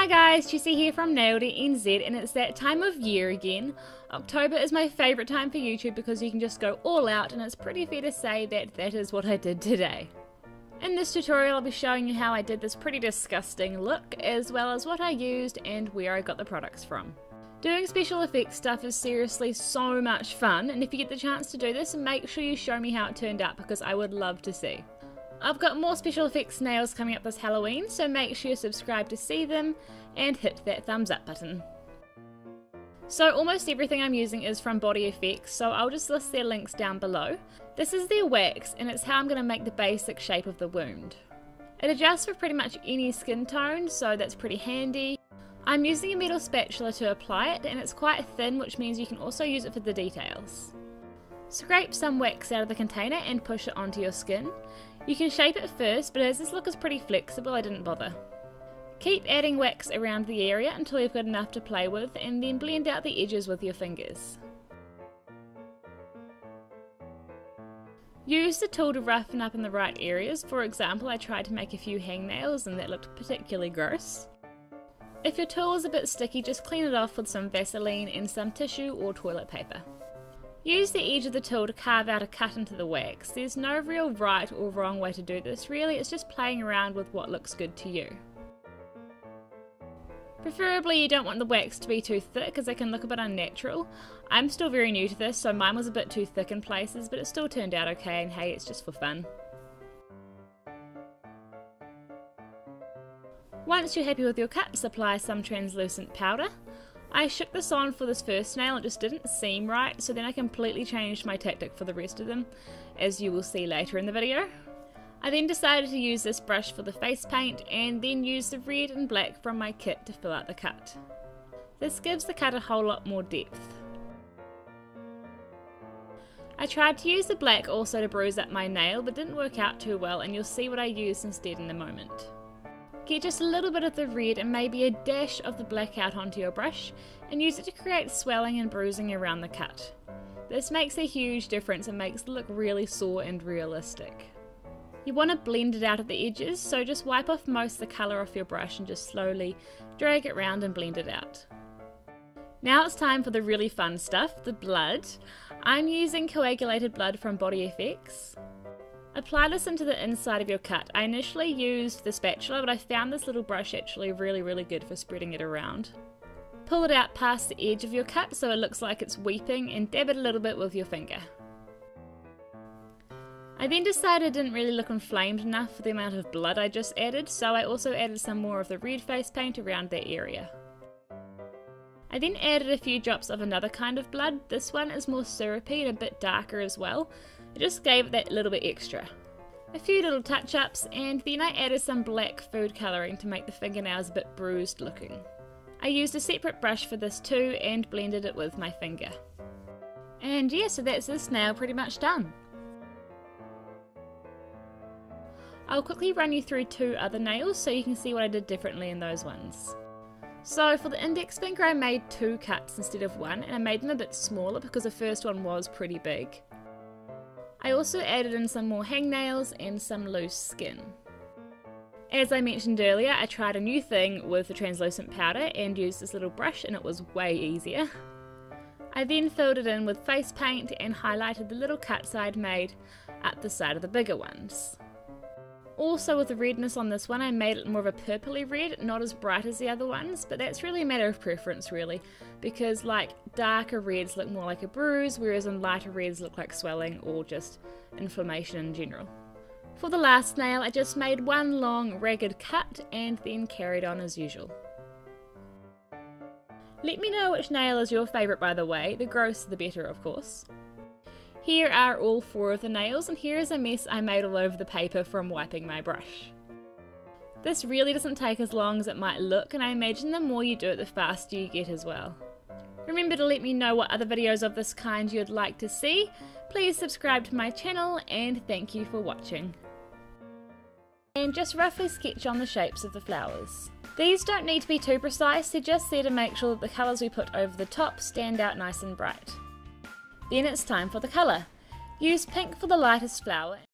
Hi guys, Jessie here from Nn.Ee.Ww.Ss, and it's that time of year again. October is my favourite time for YouTube because you can just go all out, and it's pretty fair to say that that is what I did today. In this tutorial I'll be showing you how I did this pretty disgusting look, as well as what I used and where I got the products from. Doing special effects stuff is seriously so much fun, and if you get the chance to do this, make sure you show me how it turned out because I would love to see. I've got more special effects nails coming up this Halloween, so make sure you subscribe to see them and hit that thumbs up button. So almost everything I'm using is from Body Effects, so I'll just list their links down below. This is their wax, and it's how I'm going to make the basic shape of the wound. It adjusts for pretty much any skin tone, so that's pretty handy. I'm using a metal spatula to apply it, and it's quite thin, which means you can also use it for the details. Scrape some wax out of the container and push it onto your skin. You can shape it first, but as this look is pretty flexible, I didn't bother. Keep adding wax around the area until you've got enough to play with, and then blend out the edges with your fingers. Use the tool to roughen up in the right areas. For example, I tried to make a few hangnails and that looked particularly gross. If your tool is a bit sticky, just clean it off with some Vaseline and some tissue or toilet paper. Use the edge of the tool to carve out a cut into the wax. There's no real right or wrong way to do this, really, it's just playing around with what looks good to you. Preferably you don't want the wax to be too thick as it can look a bit unnatural. I'm still very new to this, so mine was a bit too thick in places, but it still turned out okay, and hey, it's just for fun. Once you're happy with your cuts, apply some translucent powder. I shook this on for this first nail, it just didn't seem right, so then I completely changed my tactic for the rest of them, as you will see later in the video. I then decided to use this brush for the face paint, and then use the red and black from my kit to fill out the cut. This gives the cut a whole lot more depth. I tried to use the black also to bruise up my nail, but didn't work out too well, and you'll see what I used instead in a moment. Get just a little bit of the red and maybe a dash of the black out onto your brush and use it to create swelling and bruising around the cut. This makes a huge difference and makes it look really sore and realistic. You want to blend it out at the edges, so just wipe off most of the colour off your brush and just slowly drag it round and blend it out. Now it's time for the really fun stuff, the blood. I'm using coagulated blood from Body Effects. Apply this into the inside of your cut. I initially used the spatula, but I found this little brush actually really good for spreading it around. Pull it out past the edge of your cut so it looks like it's weeping, and dab it a little bit with your finger. I then decided it didn't really look inflamed enough for the amount of blood I just added, so I also added some more of the red face paint around that area. I then added a few drops of another kind of blood. This one is more syrupy and a bit darker as well. I just gave it that little bit extra. A few little touch-ups, and then I added some black food colouring to make the fingernails a bit bruised looking. I used a separate brush for this too and blended it with my finger. And yeah, so that's this nail pretty much done. I'll quickly run you through two other nails so you can see what I did differently in those ones. So for the index finger I made two cuts instead of one, and I made them a bit smaller because the first one was pretty big. I also added in some more hangnails and some loose skin. As I mentioned earlier, I tried a new thing with the translucent powder and used this little brush, and it was way easier. I then filled it in with face paint and highlighted the little cuts I'd made at the side of the bigger ones. Also with the redness on this one, I made it more of a purpley red, not as bright as the other ones, but that's really a matter of preference really, because like darker reds look more like a bruise, whereas in lighter reds look like swelling or just inflammation in general. For the last nail, I just made one long ragged cut and then carried on as usual. Let me know which nail is your favourite, by the way, the grosser the better of course. Here are all four of the nails, and here is a mess I made all over the paper from wiping my brush. This really doesn't take as long as it might look, and I imagine the more you do it, the faster you get as well. Remember to let me know what other videos of this kind you'd like to see. Please subscribe to my channel, and thank you for watching. And just roughly sketch on the shapes of the flowers. These don't need to be too precise, they're just there to make sure that the colours we put over the top stand out nice and bright. Then it's time for the colour. Use pink for the lightest flower.